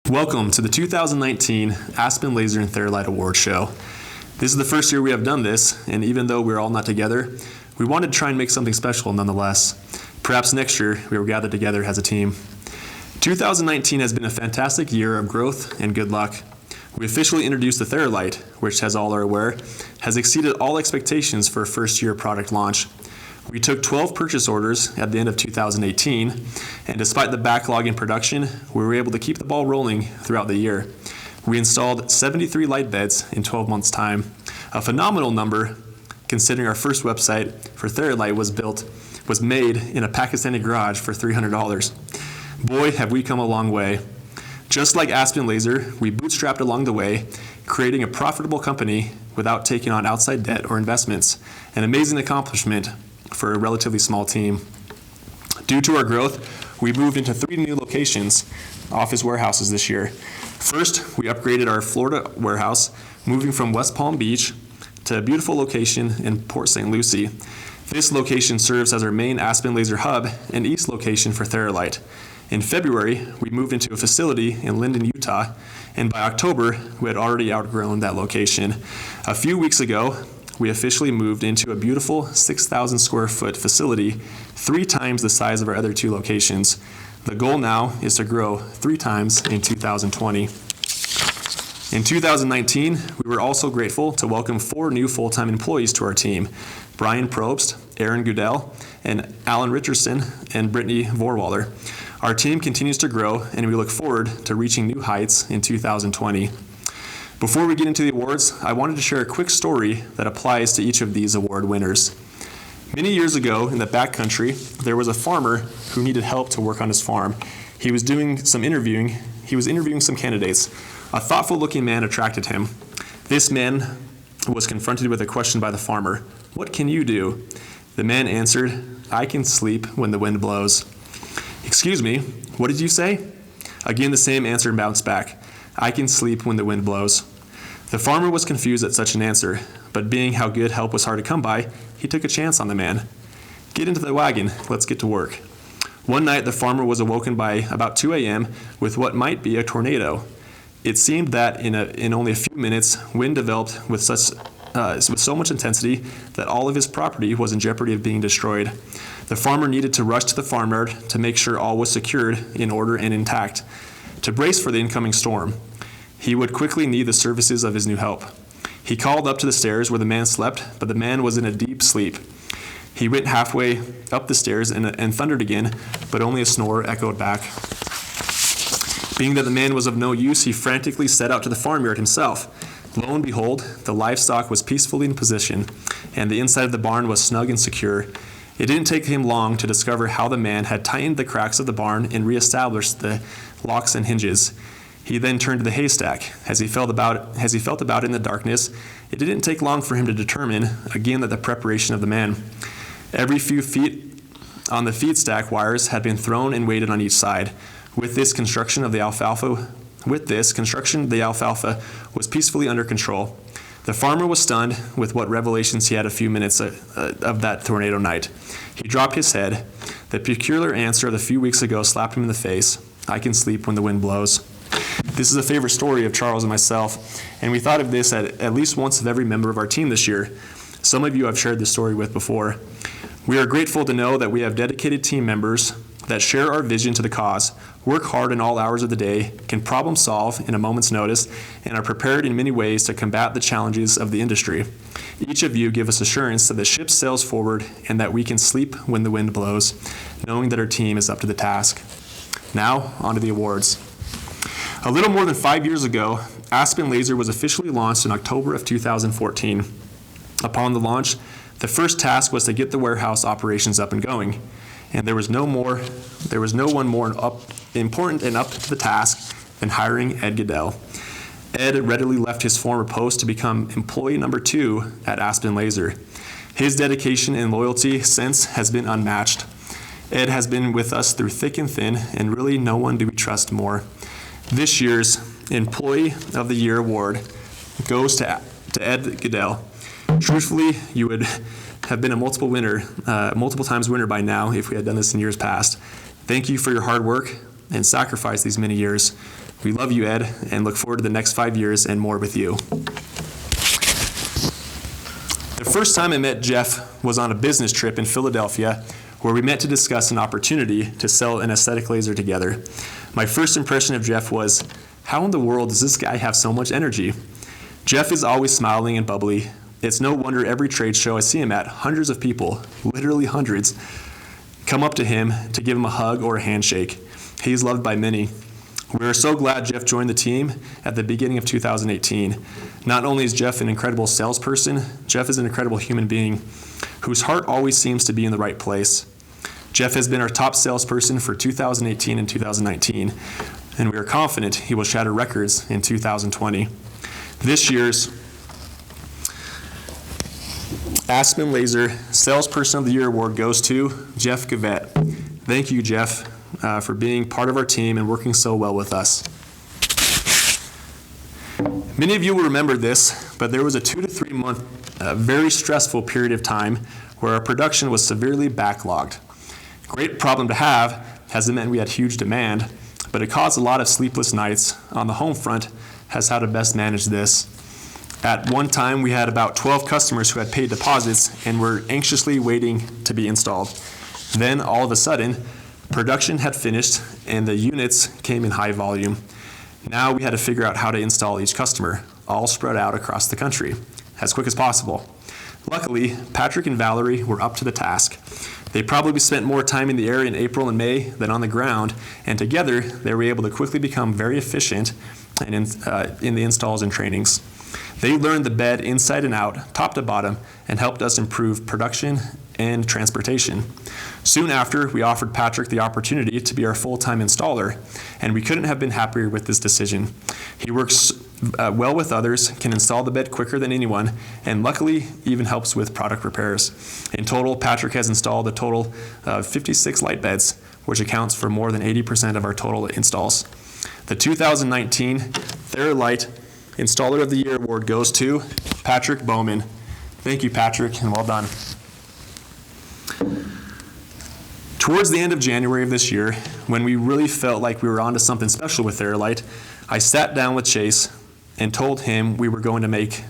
Welcome to the 2019 Aspen Laser and TheraLight Award Show. This is the first year we have done this, and even though we're all not together, we wanted to try and make something special nonetheless. Perhaps next year we will gather together as a team. 2019 has been a fantastic year of growth and good luck. We officially introduced the TheraLight, which, as all are aware, has exceeded all expectations for a first-year product launch. We took 12 purchase orders at the end of 2018, and despite the backlog in production, we were able to keep the ball rolling throughout the year. We installed 73 light beds in 12 months' time, a phenomenal number considering our first website for TheraLight was made in a Pakistani garage for $300. Boy, have we come a long way. Just like Aspen Laser, we bootstrapped along the way, creating a profitable company without taking on outside debt or investments, an amazing accomplishment for a relatively small team. Due to our growth, we moved into 3 new locations, office warehouses this year. First, we upgraded our Florida warehouse, moving from West Palm Beach to a beautiful location in Port St. Lucie. This location serves as our main Aspen Laser hub and east location for TheraLight. In February, we moved into a facility in Linden, Utah, and by October, we had already outgrown that location. A few weeks ago, we officially moved into a beautiful 6,000 square foot facility, 3 times the size of our other 2 locations. The goal now is to grow 3 times in 2020. In 2019, we were also grateful to welcome 4 new full-time employees to our team: Brian Probst, Aaron Goodell, and Alan Richardson, and Brittany Vorwaller. Our team continues to grow, and we look forward to reaching new heights in 2020. Before we get into the awards, I wanted to share a quick story that applies to each of these award winners. Many years ago in the backcountry, there was a farmer who needed help to work on his farm. He was interviewing some candidates. A thoughtful-looking man attracted him. This man was confronted with a question by the farmer: "What can you do?" The man answered, "I can sleep when the wind blows." "Excuse me, what did you say?" Again, the same answer bounced back: "I can sleep when the wind blows." The farmer was confused at such an answer, but being how good help was hard to come by, he took a chance on the man. "Get into the wagon, let's get to work." One night, the farmer was awoken by about 2 a.m. with what might be a tornado. It seemed that in only a few minutes, wind developed with so much intensity that all of his property was in jeopardy of being destroyed. The farmer needed to rush to the farmyard to make sure all was secured, in order, and intact. To brace for the incoming storm, he would quickly need the services of his new help. He called up to the stairs where the man slept, but the man was in a deep sleep. He went halfway up the stairs and thundered again, but only a snore echoed back. Being that the man was of no use, he frantically set out to the farmyard himself. Lo and behold, the livestock was peacefully in position, and the inside of the barn was snug and secure. It didn't take him long to discover how the man had tightened the cracks of the barn and reestablished the locks and hinges. He then turned to the haystack. As he felt about it in the darkness, it didn't take long for him to determine, again, that the preparation of the man. Every few feet on the feed stack wires had been thrown and weighted on each side. With this construction, the alfalfa was peacefully under control. The farmer was stunned with what revelations he had a few minutes of that tornado night. He dropped his head. The peculiar answer of a few weeks ago slapped him in the face: "I can sleep when the wind blows." This is a favorite story of Charles and myself, and we thought of this at least once of every member of our team this year. Some of you I've shared this story with before. We are grateful to know that we have dedicated team members that share our vision to the cause, work hard in all hours of the day, can problem solve in a moment's notice, and are prepared in many ways to combat the challenges of the industry. Each of you give us assurance that the ship sails forward and that we can sleep when the wind blows, knowing that our team is up to the task. Now, on to the awards. A little more than 5 years ago, Aspen Laser was officially launched in October of 2014. Upon the launch, the first task was to get the warehouse operations up and going, and there was no one more important and up to the task than hiring Ed Goodell. Ed readily left his former post to become employee number 2 at Aspen Laser. His dedication and loyalty since has been unmatched. Ed has been with us through thick and thin, and really no one do we trust more. This year's Employee of the Year award goes to Ed Goodell. Truthfully, you would have been a multiple times winner by now if we had done this in years past. Thank you for your hard work and sacrifice these many years. We love you, Ed, and look forward to the next 5 years and more with you. The first time I met Jeff was on a business trip in Philadelphia where we met to discuss an opportunity to sell an aesthetic laser together. My first impression of Jeff was, how in the world does this guy have so much energy? Jeff is always smiling and bubbly. It's no wonder every trade show I see him at, hundreds of people, literally hundreds, come up to him to give him a hug or a handshake. He's loved by many. We are so glad Jeff joined the team at the beginning of 2018. Not only is Jeff an incredible salesperson, Jeff is an incredible human being whose heart always seems to be in the right place. Jeff has been our top salesperson for 2018 and 2019, and we are confident he will shatter records in 2020. This year's Aspen Laser Salesperson of the Year Award goes to Jeff Gavette. Thank you, Jeff, for being part of our team and working so well with us. Many of you will remember this, but there was a 2 to 3 month very stressful period of time where our production was severely backlogged. Great problem to have, has meant we had huge demand, but it caused a lot of sleepless nights on the home front as how to best manage this. At one time, we had about 12 customers who had paid deposits and were anxiously waiting to be installed. Then, all of a sudden, production had finished and the units came in high volume. Now we had to figure out how to install each customer, all spread out across the country, as quick as possible. Luckily, Patrick and Valerie were up to the task. They probably spent more time in the area in April and May than on the ground, and together they were able to quickly become very efficient in the installs and trainings. They learned the bed inside and out, top to bottom, and helped us improve production and transportation. Soon after, we offered Patrick the opportunity to be our full-time installer, and we couldn't have been happier with this decision. He works well with others, can install the bed quicker than anyone, and luckily even helps with product repairs. In total, Patrick has installed a total of 56 light beds, which accounts for more than 80% of our total installs. The 2019 TheraLight Installer of the Year Award goes to Patrick Bowman. Thank you, Patrick, and well done. Towards the end of January of this year, when we really felt like we were onto something special with TheraLight, I sat down with Chase and told him if we were going to make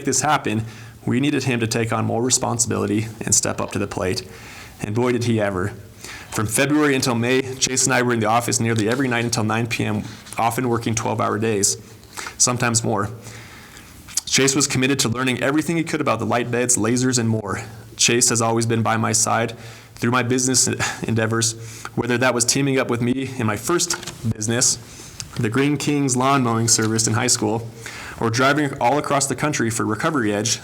this happen, we needed him to take on more responsibility and step up to the plate. And boy, did he ever. From February until May, Chase and I were in the office nearly every night until 9 p.m., often working 12-hour days, sometimes more. Chase was committed to learning everything he could about the light beds, lasers, and more. Chase has always been by my side through my business endeavors, whether that was teaming up with me in my first business, the Green Kings lawn mowing service in high school, or driving all across the country for Recovery Edge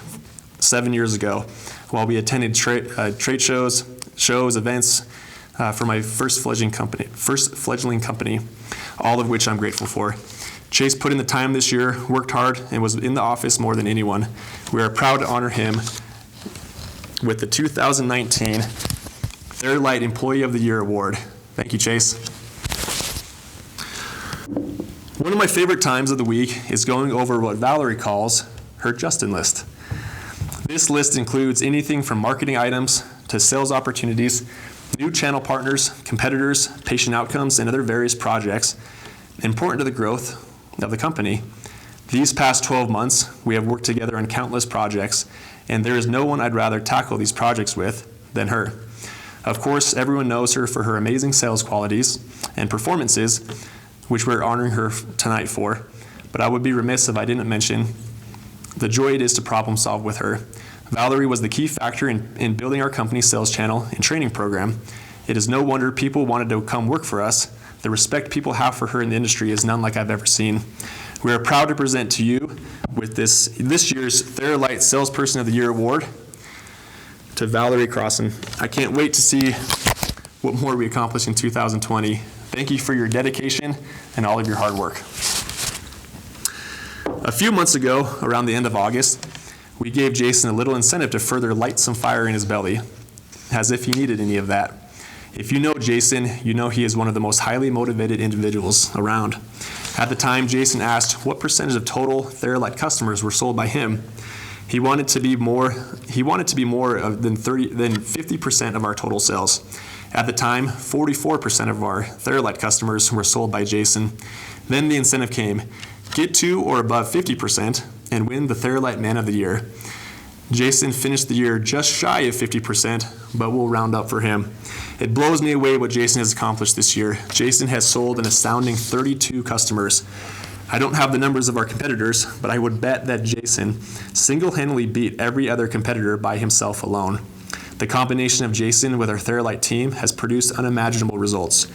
7 years ago, while we attended trade shows, events for my first fledgling company, all of which I'm grateful for. Chase put in the time this year, worked hard, and was in the office more than anyone. We are proud to honor him with the 2019 TheraLight Employee of the Year Award. Thank you, Chase. One of my favorite times of the week is going over what Valerie calls her Justin list. This list includes anything from marketing items to sales opportunities, new channel partners, competitors, patient outcomes, and other various projects important to the growth of the company. These past 12 months, we have worked together on countless projects, and there is no one I'd rather tackle these projects with than her. Of course, everyone knows her for her amazing sales qualities and performances, which we're honoring her tonight for, but I would be remiss if I didn't mention the joy it is to problem solve with her. Valerie was the key factor in building our company's sales channel and training program. It is no wonder people wanted to come work for us. The respect people have for her in the industry is none like I've ever seen. We are proud to present to you with this year's TheraLight Salesperson of the Year Award to Valerie Crossan. I can't wait to see what more we accomplish in 2020. Thank you for your dedication and all of your hard work. A few months ago, around the end of August, we gave Jason a little incentive to further light some fire in his belly, as if he needed any of that. If you know Jason, you know he is one of the most highly motivated individuals around. At the time, Jason asked what percentage of total TheraLight customers were sold by him. He wanted to be more than 50% of our total sales. At the time, 44% of our TheraLight customers were sold by Jason. Then the incentive came: get to or above 50% and win the TheraLight Man of the Year. Jason finished the year just shy of 50%, but we'll round up for him. It blows me away what Jason has accomplished this year. Jason has sold an astounding 32 customers. I don't have the numbers of our competitors, but I would bet that Jason single-handedly beat every other competitor by himself alone. The combination of Jason with our TheraLight team has produced unimaginable results.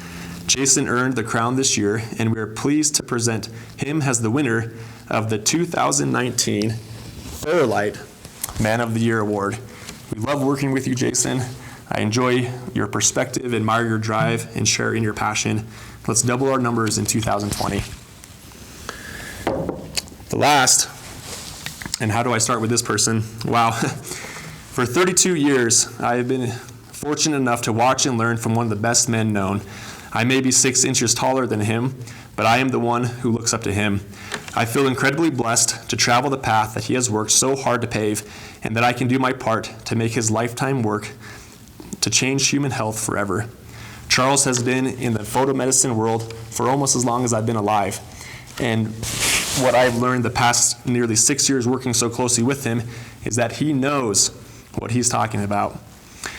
Jason earned the crown this year, and we are pleased to present him as the winner of the 2019 TheraLight Man of the Year Award. We love working with you, Jason. I enjoy your perspective, admire your drive, and share in your passion. Let's double our numbers in 2020. The last, and how do I start with this person? Wow. For 32 years, I have been fortunate enough to watch and learn from one of the best men known. I may be 6 inches taller than him, but I am the one who looks up to him. I feel incredibly blessed to travel the path that he has worked so hard to pave, and that I can do my part to make his lifetime work to change human health forever. Charles has been in the photomedicine world for almost as long as I've been alive, and what I've learned the past nearly 6 years working so closely with him is that he knows what he's talking about.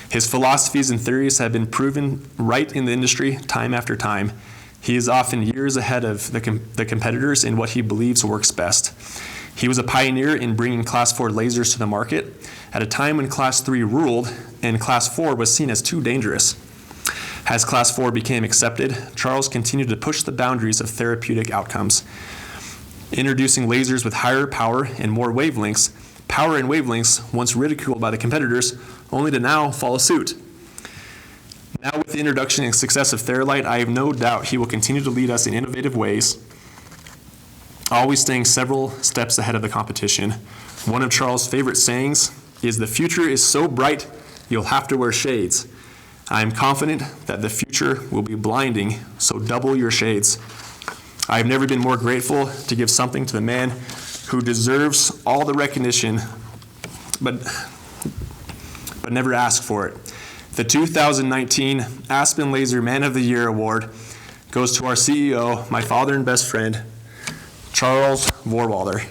His philosophies and theories have been proven right in the industry time after time. He is often years ahead of the competitors in what he believes works best. He was a pioneer in bringing Class 4 lasers to the market at a time when Class 3 ruled and Class 4 was seen as too dangerous. As Class 4 became accepted, Charles continued to push the boundaries of therapeutic outcomes, introducing lasers with higher power and more wavelengths, power and wavelengths once ridiculed by the competitors, only to now follow suit. Now with the introduction and success of TheraLight, I have no doubt he will continue to lead us in innovative ways, always staying several steps ahead of the competition. One of Charles' favorite sayings is, "The future is so bright, you'll have to wear shades." I am confident that the future will be blinding, so double your shades. I have never been more grateful to give something to the man who deserves all the recognition, but never ask for it. The 2019 Aspen Laser Man of the Year Award goes to our CEO, my father and best friend, Charles Vorwalder.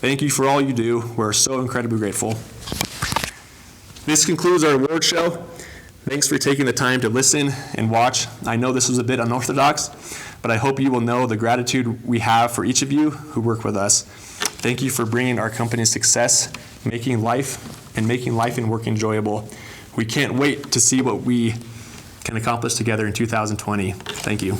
Thank you for all you do. We're so incredibly grateful. This concludes our award show. Thanks for taking the time to listen and watch. I know this was a bit unorthodox, but I hope you will know the gratitude we have for each of you who work with us. Thank you for bringing our company success, making life and work enjoyable. We can't wait to see what we can accomplish together in 2020. Thank you.